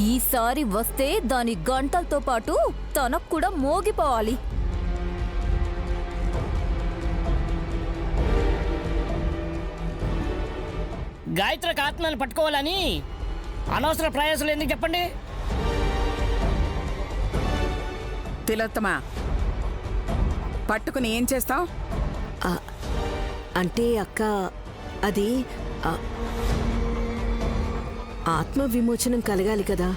ఈసారి వస్తే దాని గంటలతో పాటు తనకు కూడా మోగిపోవాలి. గాయత్రికి ఆత్మని పట్టుకోవాలని అనవసర ప్రయాసాలు ఎందుకు చెప్పండి. తిలోత్తమ, పట్టుకుని ఏం చేస్తావు? అంటే అక్క, అది ఆత్మ విమోచనం కలగాలి కదా.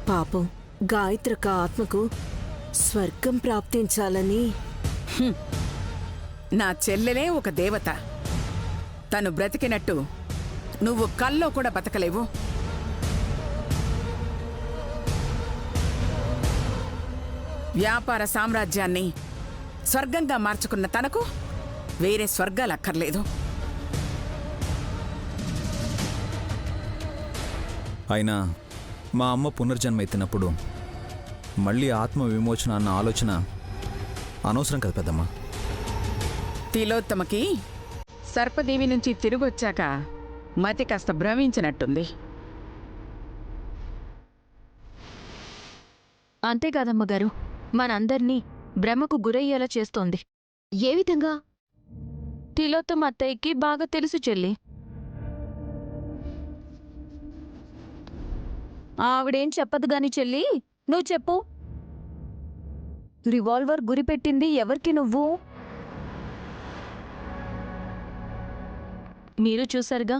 పాపం గాయత్రక ఆత్మకు స్వర్గం ప్రాప్తించాలని. నా చెల్లెలే ఒక దేవత. తను బ్రతికినట్టు నువ్వు కల్లో కూడా బతకలేవు. వ్యాపార సామ్రాజ్యాన్ని స్వర్గంగా మార్చుకున్న తనకు వేరే స్వర్గాలు అక్కర్లేదు. అయినా మా అమ్మ పునర్జన్మ ఎత్తినప్పుడు మళ్ళీ ఆత్మ విమోచన అన్న ఆలోచన అనవసరం కదా పెద్దమ్మ. తిలోత్తమకి సర్పదేవి నుంచి తిరిగొచ్చాక మతి కాస్త భ్రమించినట్టుంది. అంతేకాదమ్మగారు, మనందర్నీ భ్రమకు గురయ్యేలా చేస్తోంది. ఏ విధంగా? తిలోత్తమ అత్తయ్యకి బాగా తెలుసు చెల్లి. ఆవిడేం చెప్పదు గాని చెల్లి, నువ్వు చెప్పు. రివాల్వర్ గురిపెట్టింది ఎవరికి? నువ్వు. మీరు చూసారుగా,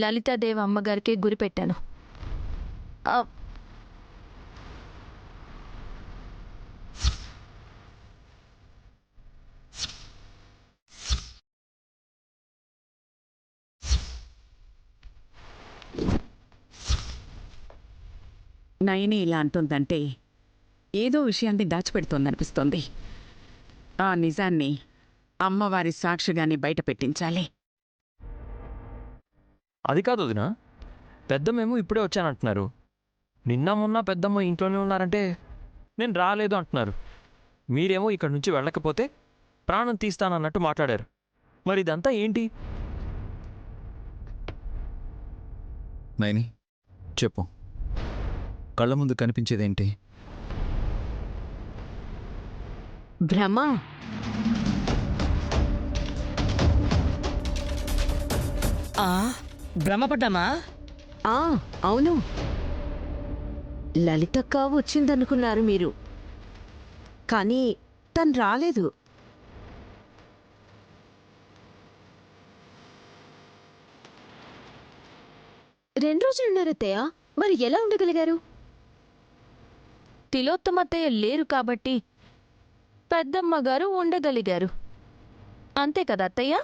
లలితాదేవి అమ్మగారికి గురిపెట్టాను. నయని ఇలా అంటుందంటే ఏదో విషయాన్ని దాచిపెడుతోందనిపిస్తోంది. ఆ నిజాన్ని అమ్మవారి సాక్షిగానే బయట పెట్టించాలి. అది కాదు వదినా, పెద్దమ్మేమో ఇప్పుడే వచ్చానంటున్నారు. నిన్న మొన్న పెద్దమ్మ ఇంట్లోనే ఉన్నారంటే నేను రాలేదు అంటున్నారు. మీరేమో ఇక్కడి నుంచి వెళ్ళకపోతే ప్రాణం తీస్తానన్నట్టు మాట్లాడారు. మరి ఇదంతా ఏంటి? నైని చెప్పు, కళ్ళ ముందు కనిపించేదేంటి? భ్రమ. భ్రమపడ్డామా? అవును, లలితక్క వచ్చిందనుకున్నారు మీరు, కానీ తను రాలేదు. రెండు రోజులున్నారత్తయ్య, మరి ఎలా ఉండగలిగారు? తిలోత్తమ అత్తయ్య లేరు కాబట్టి పెద్దమ్మగారు ఉండగలిగారు. అంతే కదా అత్తయ్య?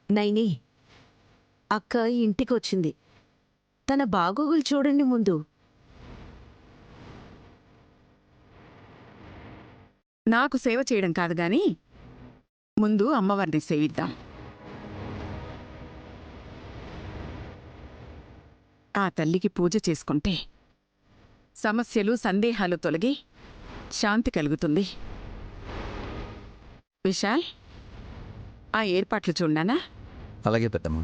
నైని, అక్క ఇంటికొచ్చింది. తన బాగోగులు చూడండి ముందు. నాకు సేవ చేయడం కాదు గాని ముందు అమ్మవారిని సేవిద్దాం. ఆ తల్లికి పూజ చేసుకుంటే సమస్యలు సందేహాలు తొలగి శాంతి కలుగుతుంది. విశాల్, ఆ ఏర్పాట్లు చూడనా? అలాగే పెద్దమ్మ.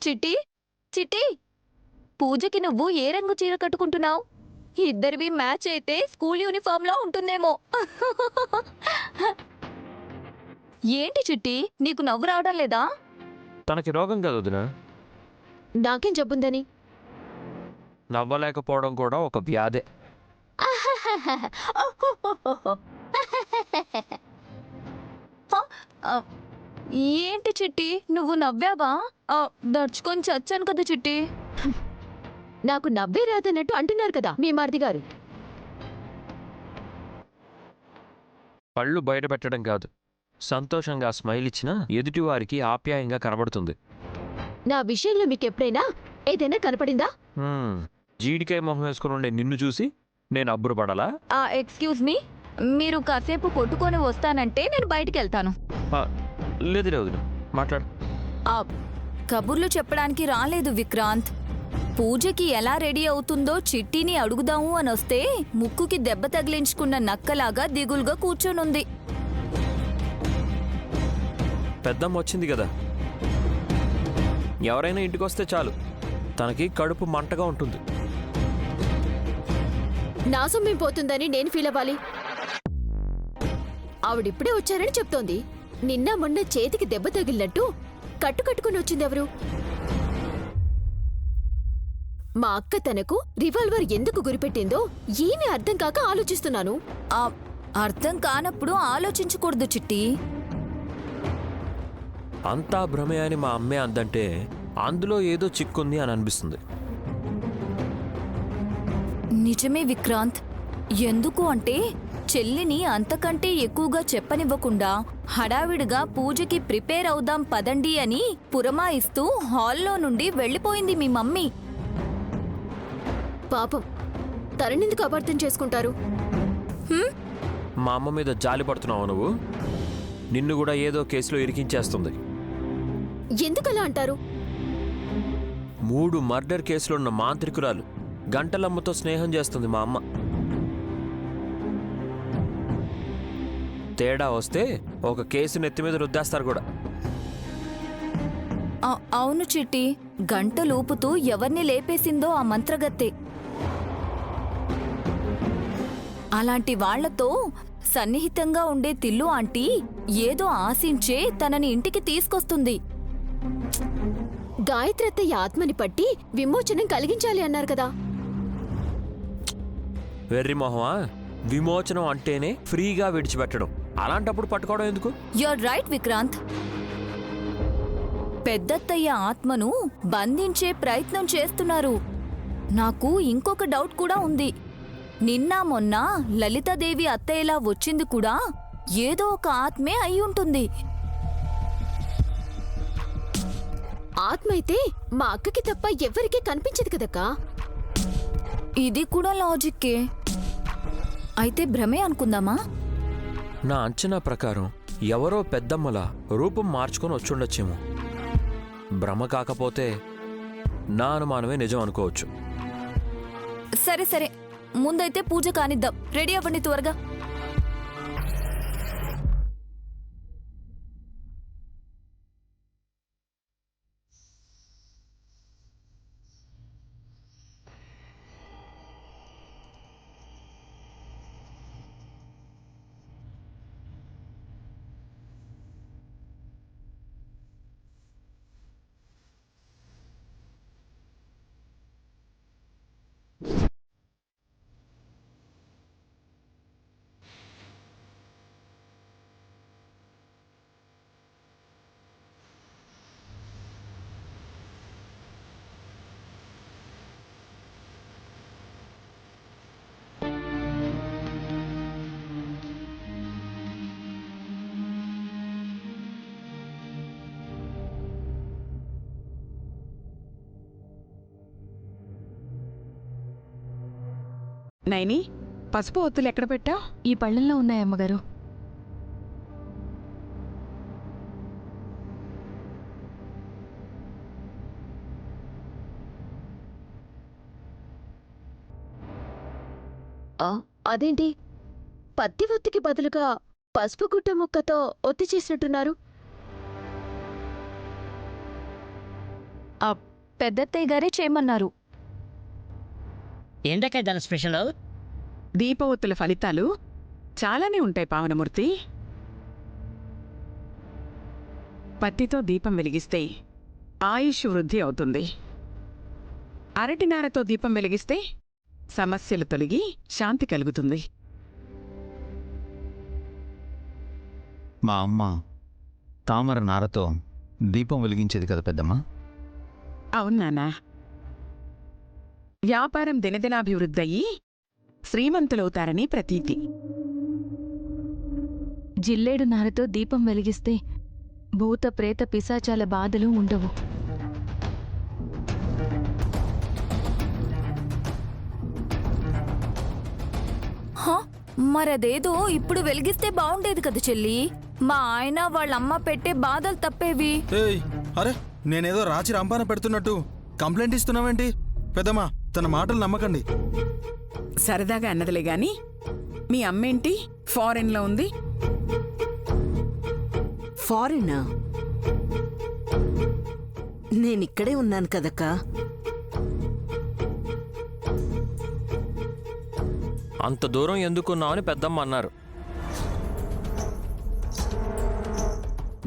చిట్టి, చిట్టి, పూజకి నువ్వు ఏ రంగు చీర కట్టుకుంటున్నావు? ఇద్దరివి మ్యాచ్ అయితే స్కూల్ యూనిఫామ్లో ఉంటుందేమో. ఏంటి చిట్టి, నీకు నవ్వు రావడం లేదా? తనకి రోగం కాదు వదినా, నాకేం జబ్బుందని? నవ్వలేకపోవడం కూడా ఒక వ్యాధే. ఏంటి చిట్టి, నువ్వు నవ్వావా? దడుచుకొని చచ్చాను కదా చిట్టి. నాకు నవ్వే రాదన్నట్టు అంటున్నారు కదా మీ మరిది గారు. పళ్ళు బయట పెట్టడం కాదు, సంతోషంగా స్మైల్ ఇచ్చినా ఎదుటివారికి ఆప్యాయంగా కనబడుతుంది. నా విషయంలో మీకెప్పుడైనా ఏదైనా కనపడిందా? జీడికాయ మొహం వేసుకుని ఉండే నిన్ను చూసి నేను అబ్బురపడాలా? ఎక్స్క్యూజ్ మీ, మీరు కాసేపు కొట్టుకొని వస్తానంటే నేను బయటికి వెళ్తాను. లేదులే వదిన మాట్లాడు. ఆ కబుర్లు చెప్పడానికి రాలేదు విక్రాంత్. పూజకి ఎలా రెడీ అవుతుందో చిట్టిని అడుగుదాము అనొస్తే ముక్కుకి దెబ్బ తగిలించుకున్న నక్కలాగా దిగులుగా కూర్చొనుంది. పెద్దమ్మ వచ్చింది కదా, ఎవరైనా ఇంటికి వస్తే చాలు తనకి కడుపు మంటగా ఉంటుంది. నా సొమ్మేం పోతుందని నేను ఫీల్ అవ్వాలి? ఆవిడిప్పుడే వచ్చారని చెప్తోంది. నిన్న మొన్న చేతికి దెబ్బ తగిలినట్టు కట్టుకుని వచ్చిందెవరు? మా అక్క తనకు రివాల్వర్ ఎందుకు గురిపెట్టిందో ఏమీ అర్థం కాక ఆలోచిస్తున్నాను. ఆ అర్థం కానప్పుడు ఆలోచించకూడదు చిట్టి. అంతా భ్రమే అని మా అమ్మే అందంటే అందులో ఏదో చిక్కుంది అని అనిపిస్తుంది. నిజమే విక్రాంత్. ఎందుకు అంటే చెల్లిని అంతకంటే ఎక్కువగా చెప్పనివ్వకుండా హడావిడిగా పూజకి ప్రిపేర్ అవుదాం పదండి అని పురమాయిస్తూ హాల్లో నుండి వెళ్ళిపోయింది మీ మమ్మీ. పాపం, తననెందుకు అపార్థం చేసుకుంటారు? మా అమ్మ మీద జాలి పడుతున్నావు నువ్వు? నిన్ను కూడా ఏదో కేసులో ఇరికించేస్తుంది. ఎందుకలా అంటారు? 3 మర్డర్ కేసులో ఉన్న మాంత్రికురాలు గంటలమ్మతో స్నేహం చేస్తుంది మా అమ్మ. తేడా వస్తే ఒక కేసు నెత్తి మీద రుద్దేస్తారు కూడా. అవును చిట్టి, గంటలూపుతూ ఎవర్ని లేపేసిందో ఆ మంత్రగత్తె. అలాంటి వాళ్లతో సన్నిహితంగా ఉండే తిల్లు ఆంటీ ఏదో ఆశించే తనని ఇంటికి తీసుకొస్తుంది. గాయత్రత్తయ్య ఆత్మని పట్టి విమోచనం కలిగించాలి అన్నారు కదా. వెర్రి మొహమా, విమోచనం అంటేనే ఫ్రీగా విడిచిపెట్టడం. అలాంటప్పుడు పట్టుకోవడం ఎందుకు? You're right Vikrant. పెద్దత్తయ్య ఆత్మను బంధించే ప్రయత్నం చేస్తున్నారు. నాకు ఇంకొక డౌట్ కూడా ఉంది. నిన్న మొన్న లలితాదేవి అత్తయ్యలా వచ్చింది కూడా ఏదో ఒక ఆత్మే అయి ఉంటుంది. ఆత్మ అయితే మా అక్కకి తప్ప ఎవ్వరికీ కనిపించదు కదక్కా. ఇది కూడా లాజిక్కే. అయితే భ్రమే అనుకుందామా? నా అంచనా ప్రకారం ఎవరో పెద్దమ్మలా రూపం మార్చుకొని వచ్చుండొచ్చేమో. భ్రమ కాకపోతే నా అనుమానమే నిజం అనుకోవచ్చు. సరే సరే, ముందైతే పూజ కానిద్దాం. రెడీ అవ్వండి త్వరగా. నైని, పసుపు ఒత్తులు ఎక్కడ పెట్టావు? ఈ పళ్ళల్లో ఉన్నాయి అమ్మగారు. అదేంటి, పత్తి ఒత్తికి బదులుగా పసుపు గుట్ట ముక్కతో ఒత్తి చేసినట్టున్నారు? పెద్దత్తయ్య గారే చేయమన్నారు. ఏంటక్కా దాని స్పెషల్? దీప ఒత్తుల ఫలితాలు చాలానే ఉంటాయి పావనమూర్తి. పత్తితో దీపం వెలిగిస్తే ఆయుష్ వృద్ధి అవుతుంది. అరటినారతో దీపం వెలిగిస్తే సమస్యలు తొలగి శాంతి కలుగుతుంది. మా అమ్మ తామర నారతో దీపం వెలిగించేది కదా పెద్దమ్మ. అవునానా? వ్యాపారం దినదినాభివృద్ధయ్యి శ్రీమంతులవుతారని ప్రతీతి. జిల్లేడు నారతో దీపం వెలిగిస్తే భూత ప్రేత పిశాచాల బాధలు ఉండవు. మరదేదో ఇప్పుడు వెలిగిస్తే బాగుండేది కదా చెల్లి. మా ఆయన వాళ్ళమ్మ పెట్టే బాధలు తప్పేవి. ఏయ్ అరే నేనేదో రాచి రంపాన పెడుతున్నట్టు కంప్లైంట్ ఇస్తున్నావేంటి? పెద్దమ్మా తన మాటలు నమ్మకండి. సరదాగా అన్నదిలే గాని మీ అమ్మేంటి ఫారెన్లో ఉంది? ఫారినా? నేనిక్కడే ఉన్నాను కదక్కా. అంత దూరం ఎందుకున్నావు అని పెద్దమ్మ అన్నారు.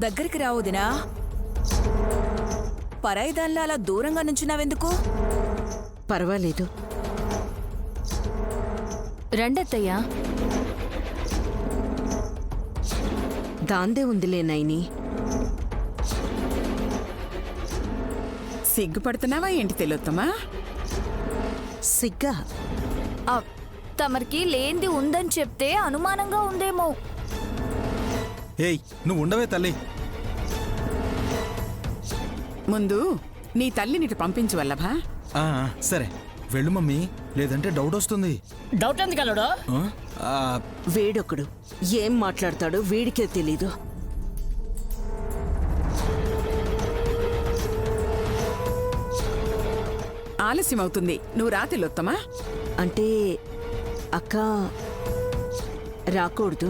దగ్గరికి రావుదినా, పరాయిదాన్లా అలా దూరంగా నుంచున్నావెందుకు? పర్వాలేదు. రండత్తయ్యా. దాందే ఉందిలే నైని. సిగ్గుపడుతున్నావా ఏంటి తెలియత్తమ్మా? సిగ్గా? తమరికి లేంది ఉందని చెప్తే అనుమానంగా ఉందేమో. ఏయ్ నువ్వు ఉండవే తల్లి. ముందు నీ తల్లినిటి పంపించు వల్లభా. సరే వెళ్ళు మమ్మీ, లేదంటే డౌట్ వస్తుంది. డౌట్ ఎందుకు అల్లుడు? వేడొకడు ఏం మాట్లాడతాడో వీడికే తెలీదు. ఆలస్యం అవుతుంది, నువ్వు రా తెలొత్తమా. అంటే అక్క రాకూడదు.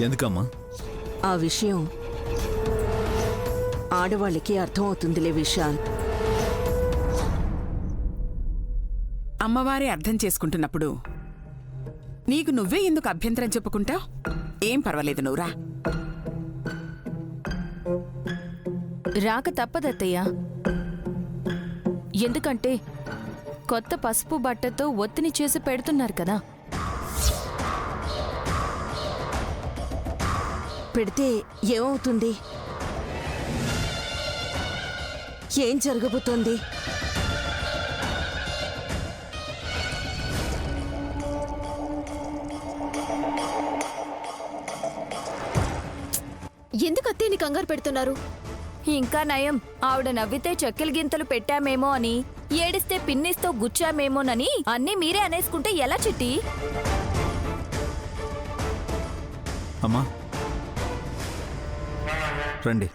ఎందుకమ్మా? ఆ విషయం ఆడవాళ్ళకి అర్థం అవుతుందిలే విశాల్. అమ్మవారే అర్థం చేసుకుంటున్నప్పుడు నీకు నువ్వే ఎందుకు అభ్యంతరం చెప్పుకుంటావు? ఏం పర్వాలేదు, నువ్వురా. రాక తప్పదత్తయ్యా. ఎందుకంటే కొత్త పసుపు బట్టతో ఒత్తిడి చేసి పెడుతున్నారు కదా. పెడితే ఏమవుతుంది? ఏం జరగబోతోంది? ఎందుకు అత్తయ్యని కంగారు పెడుతున్నారు? ఇంకా నయం, ఆవిడ నవ్వితే చెక్కెల గింతలు పెట్టామేమో అని, ఏడిస్తే పిన్నిస్తో గుచ్చామేమోనని అన్నీ మీరే అనేసుకుంటే ఎలా చిట్టి? అమ్మా రండి,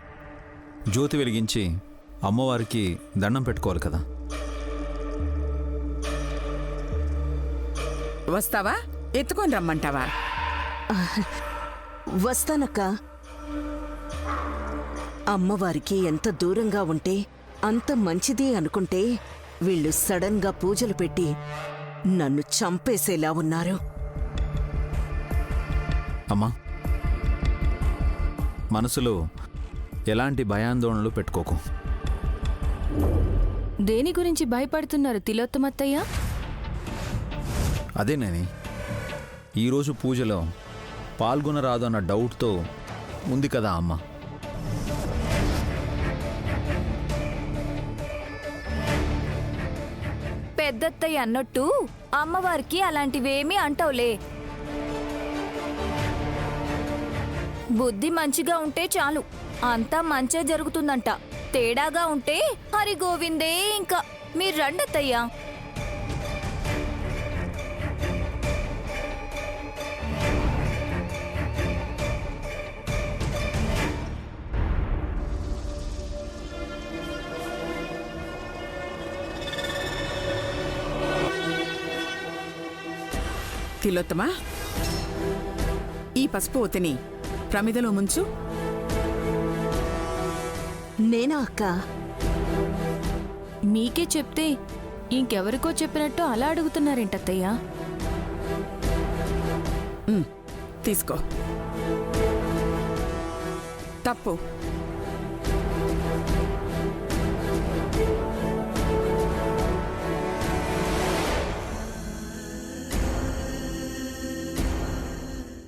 జ్యోతి వెలిగించి అమ్మవారికి దండం పెట్టుకోవాలి కదా. వస్తావా? ఎత్తుకొని రమ్మంటావా? వస్తానక్క. అమ్మవారికి ఎంత దూరంగా ఉంటే అంత మంచిది అనుకుంటే వీళ్ళు సడన్ గా పూజలు పెట్టి నన్ను చంపేసేలా ఉన్నారు. అమ్మా మనసులో ఎలాంటి భయాందోళనలు పెట్టుకోకు. దేని గురించి భయపడుతున్నారు తిలోత్తమత్తయ్య? అదేనేని ఈరోజు పూజలో పాల్గొనరాదు అన్న డౌట్తో ఉంది కదా అమ్మ. పెద్దత్తయ్య అన్నట్టు అమ్మవారికి అలాంటివేమీ అంటావులే. బుద్ధి మంచిగా ఉంటే చాలు, అంతా మంచే జరుగుతుందంట. తేడాగా ఉంటే హరి గోవిందే. ఇంకా మీరు రండత్తయ్యా. తిలోత్తమా, ఈ పసుపు ఒత్తిని ప్రమిదలో ముంచు. నేనా అక్క? మీకే చెప్తే ఇంకెవరికో చెప్పినట్టు అలా అడుగుతున్నారేంటత్తయ్యా? తీసుకో. తప్పు.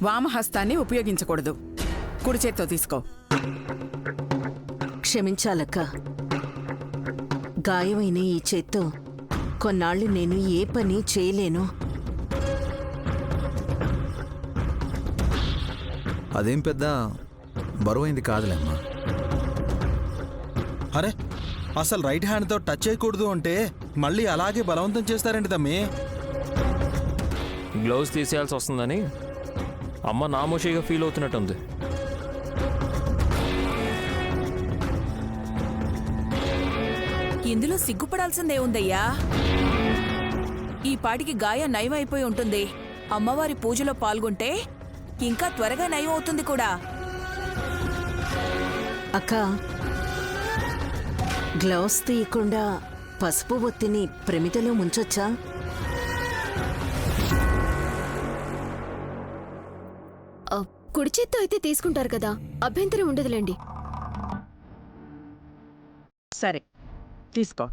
వామహస్తాన్ని ఉపయోగించకూడదు, కుడి చేత్తో తీసుకో. క్షమించాలక్క. గాయమైన ఈ చేత్తో కొన్నాళ్ళు నేను ఏ పని చేయలేను. అదేం పెద్ద బరువైంది కాదులేమ్మా. అరే అసలు రైట్ హ్యాండ్తో టచ్ చేయకూడదు అంటే మళ్ళీ అలాగే బలవంతం చేస్తారండి తమ్మి. గ్లౌస్ తీసేయాల్సి వస్తుందని అమ్మ నామోషిగా ఫీల్ అవుతున్నట్టుంది. ఇందులో సిగ్గుపడాల్సిందే ఉందయ్యా. ఈ పాటికి గాయం నయం అయిపోయి ఉంటుంది. అమ్మవారి పూజలో పాల్గొంటే ఇంకా త్వరగా నయం అవుతుంది కూడా. అక్క, గ్లౌస్ తీయకుండా పసుపు ఒత్తిని ప్రమిదలో ముంచొచ్చా? కుడి చేత్తో అయితే తీసుకుంటారు కదా, అభ్యంతరం ఉండదులేండి. సరే తీసుకో.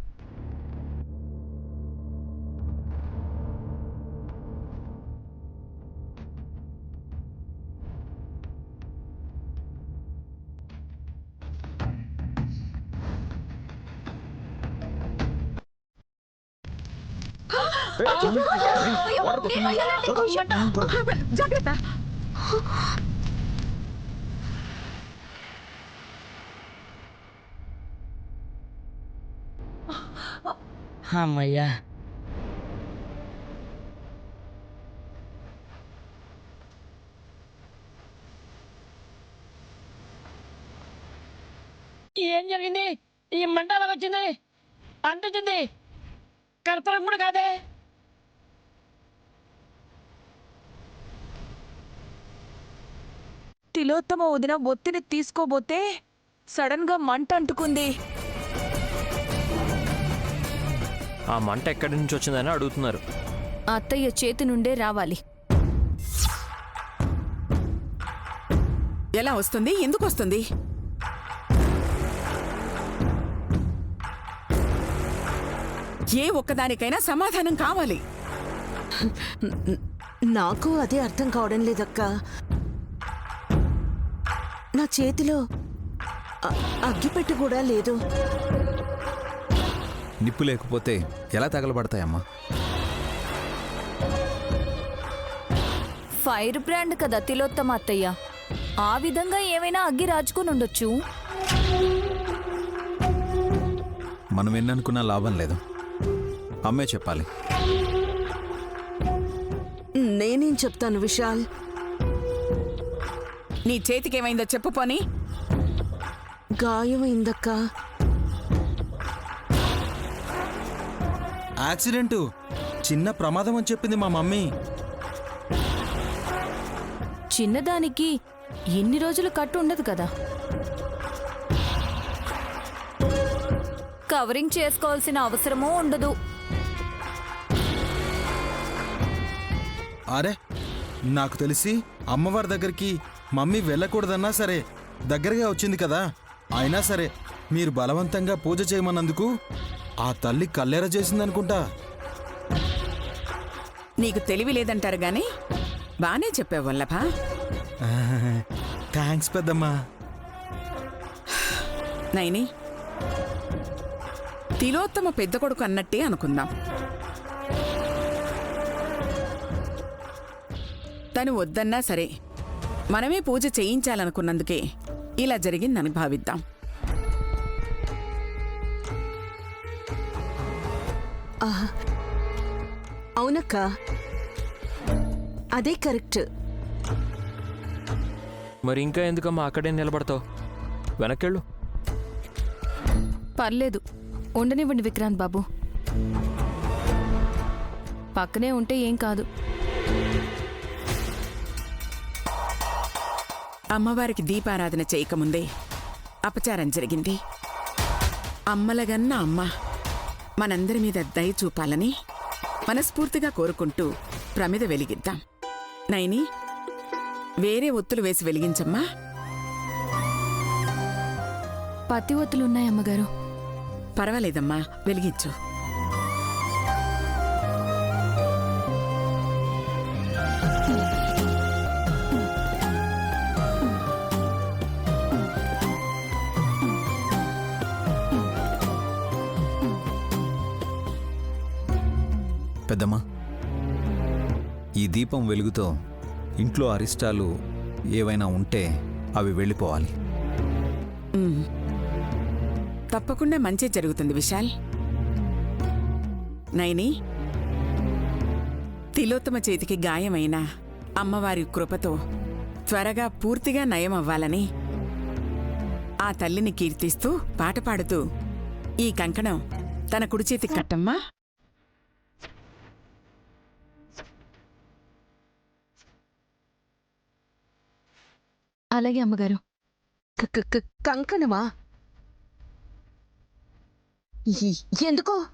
జాగ్రత్త. అమ్మయ్యా. ఏం జరిగింది? ఈ మంట అలాగ వచ్చింది, అంటుతుంది. కర్పూరం కూడా కాదే. తిలోత్తమ వదిన ఒత్తిడి తీసుకోబోతే సడన్ గా మంట అంటుకుంది. ఆ మంట ఎక్కడి నుంచి వచ్చిందని అడుగుతున్నారు. అత్తయ్య చేతి నుండే రావాలి. ఎలా వస్తుంది? ఎందుకు వస్తుంది? ఏ ఒక్కదానికైనా సమాధానం కావాలి. నాకు అదే అర్థం కావడం లేదక్క. నా చేతిలో అగ్గిపెట్టి కూడా లేదు. నిప్పు లేకపోతే ఎలా తగలబడతాయమ్మా? ఫైర్ బ్రాండ్ కదా తిలోత్తమ అత్తయ్య, ఆ విధంగా ఏమైనా అగ్గి రాజుకుని ఉండొచ్చు. మనం ఎన్ననుకున్నా లాభం లేదు, అమ్మే చెప్పాలి. నేనేం చెప్తాను విశాల్? నీ చేతికేమైందో చెప్పు పోనీ. గాయమైందక్క. యాక్సిడెంటు, చిన్న ప్రమాదం అని చెప్పింది మా మమ్మీ. చిన్నదానికి ఎన్ని రోజులు కట్టు ఉండదు కదా. కవరింగ్ చేసుకోవాల్సిన అవసరమూ ఉండదు. అరే, నాకు తెలిసి అమ్మవారి దగ్గరికి మమ్మీ వెళ్ళకూడదన్నా సరే దగ్గరగా వచ్చింది కదా. అయినా సరే మీరు బలవంతంగా పూజ చేయమన్నందుకు ఆ తల్లి కల్లెర చేసిందనుకుంటా. నీకు తెలివి లేదంటారు గాని బానే చెప్పావు వల్లభ. థ్యాంక్స్ పెద్దమ్మా. నైని, తిలోత్తమ పెద్ద కొడుకు అన్నట్టే అనుకుందాం. తను వద్దన్నా సరే మనమే పూజ చేయించాలనుకున్నందుకే ఇలా జరిగిందని భావిద్దాం. అవునక్క, అదే కరెక్ట్. మరి ఇంకా ఎందుకమ్మా అక్కడే నిలబడతావు? వెనకెళ్ళు. పర్లేదు, ఉండనివ్వండి విక్రాంత్ బాబు. పక్కనే ఉంటే ఏం కాదు. అమ్మవారికి దీపారాధన చేయకముందే అపచారం జరిగింది. అమ్మలగన్న అమ్మ మనందరి మీద దయ చూపాలని మనస్ఫూర్తిగా కోరుకుంటూ ప్రమిద వెలిగిద్దాం. నైని, వేరే ఒత్తులు వేసి వెలిగించమ్మా. పత్తి ఒత్తులున్నాయి అమ్మగారు. పర్వాలేదమ్మా, వెలిగించు. పెద్దమ్మా, ఈ దీపం వెలుగుతో ఇంట్లో అరిష్టాలు ఏవైనా ఉంటే అవి వెళ్ళిపోవాలి. తప్పకుండా మంచి జరుగుతుంది విశాల్. నైని, తిలోత్తమ చేతికి గాయమైన అమ్మవారి కృపతో త్వరగా పూర్తిగా నయం అవ్వాలని ఆ తల్లిని కీర్తిస్తూ పాట పాడుతూ ఈ కంకణం తన కుడి చేతికి కట్టమ్మా. అలాగే అమ్మగారు. కంకణమా? ఎందుకో